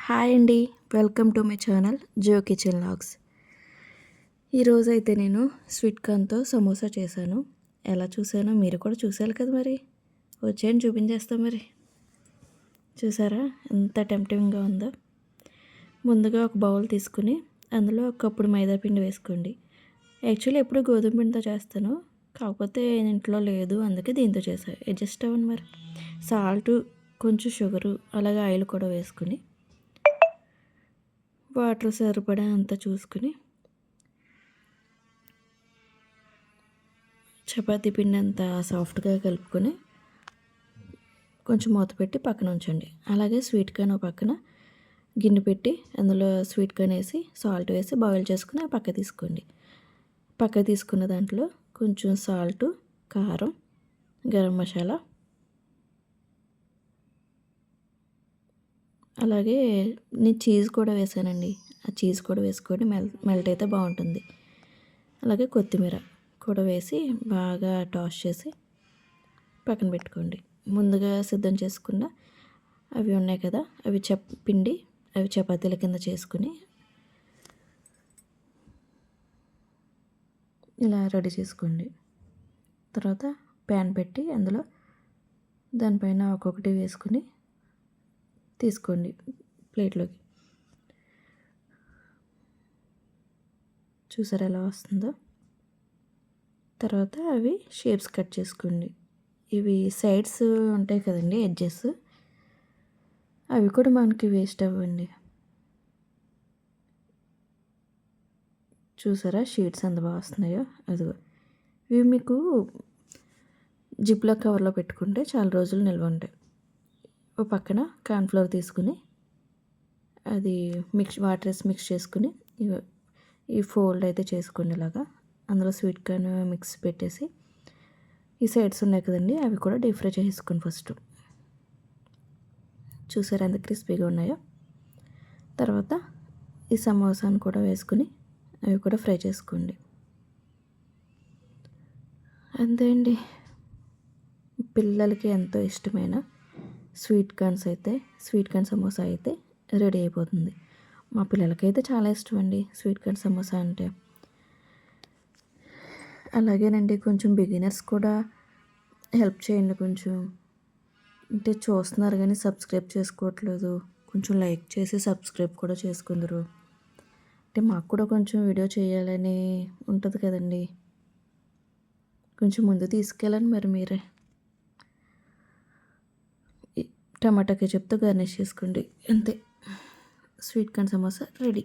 Hi అండి. Welcome to my channel Jio kitchen logs. ఈరోజైతే నేను స్వీట్ కార్న్తో సమోసా చేశాను. ఎలా చూసానో మీరు కూడా చూసారు కదా, మరి వచ్చేయండి చూపించేస్తా. మరి చూసారా ఎంత టెంప్టింగ్గా ఉందో. ముందుగా ఒక బౌల్ తీసుకుని అందులో ఒక కప్పుడు మైదా పిండి వేసుకోండి. యాక్చువల్లీ ఎప్పుడు గోధుమ పిండితో చేస్తాను, కాకపోతే ఇంట్లో లేదు, అందుకే దీంతో చేశాను. అడ్జస్ట్ అవ్వండి. మరి సాల్ట్, కొంచెం షుగరు, అలాగే ఆయిల్ కూడా వేసుకుని వాటర్ సరిపడా అంతా చూసుకుని చపాతీ పిండి అంతా సాఫ్ట్గా కలుపుకొని కొంచెం మూత పెట్టి పక్కన ఉంచండి. అలాగే స్వీట్ కార్న్ పక్కన గిన్నె పెట్టి అందులో స్వీట్ కార్న్ వేసి సాల్ట్ వేసి బాయిల్ చేసుకుని పక్క తీసుకోండి. పక్క తీసుకున్న దాంట్లో కొంచెం సాల్టు, కారం, గరం మసాలా, అలాగే నేను చీజ్ కూడా వేసానండి. ఆ చీజ్ కూడా వేసుకొని మెల్ట్ అయితే బాగుంటుంది. అలాగే కొత్తిమీర కూడా వేసి బాగా టాస్ చేసి పక్కన పెట్టుకోండి. ముందుగా సిద్ధం చేసుకున్న అవి ఉన్నాయి కదా, అవి పిండి అవి చపాతీల కింద చేసుకుని ఇలా రెడీ చేసుకోండి. తర్వాత ప్యాన్ పెట్టి అందులో దానిపైన ఒక్కొక్కటి వేసుకుని తీసుకోండి ప్లేట్లోకి. చూసారా ఎలా వస్తుందో. తర్వాత అవి షేప్స్ కట్ చేసుకోండి. ఇవి సైడ్స్ ఉంటాయి కదండి, ఎడ్జెస్, అవి కూడా మనకి వేస్ట్ అవ్వండి. చూసారా షీట్స్ ఎంత బాగా వస్తున్నాయో. అదిగో ఇవి మీకు జిప్లో కవర్లో పెట్టుకుంటే చాలా రోజులు నిల్వ ఉంటాయి. ఒక పక్కన కార్న్ఫ్లోర్ తీసుకుని అది వాటర్ వేసి మిక్స్ చేసుకుని ఈ ఫోల్డ్ అయితే చేసుకోండి. ఇలాగా అందులో స్వీట్ కార్న్ మిక్స్ పెట్టేసి ఈ సైడ్స్ ఉన్నాయి కదండి, అవి కూడా డీప్ ఫ్రై చేసుకోండి ఫస్ట్. చూసారా ఎంత క్రిస్పీగా ఉన్నాయో. తర్వాత ఈ సమోసాను కూడా వేసుకుని అవి కూడా ఫ్రై చేసుకోండి. అంతే అండి, పిల్లలకి ఎంతో ఇష్టమైన స్వీట్ కార్న్ సమోసా అయితే రెడీ అయిపోతుంది. మా పిల్లలకైతే చాలా ఇష్టం అండి స్వీట్ కార్న్ సమోసా అంటే. అలాగేనండి, కొంచెం బిగినర్స్ కూడా హెల్ప్ చేయండి. కొంచెం అంటే చూస్తున్నారు కానీ సబ్స్క్రైబ్ చేసుకోవట్లేదు. కొంచెం లైక్ చేసి సబ్స్క్రైబ్ కూడా చేసుకుందరు. అంటే మాకు కూడా కొంచెం వీడియో చేయాలని ఉంటుంది కదండి, కొంచెం ముందు తీసుకెళ్ళండి. మరి మీరే టమాటా కెచప్తో గార్నిష్ చేసుకోండి. అంతే, స్వీట్ కార్న్ సమోసా రెడీ.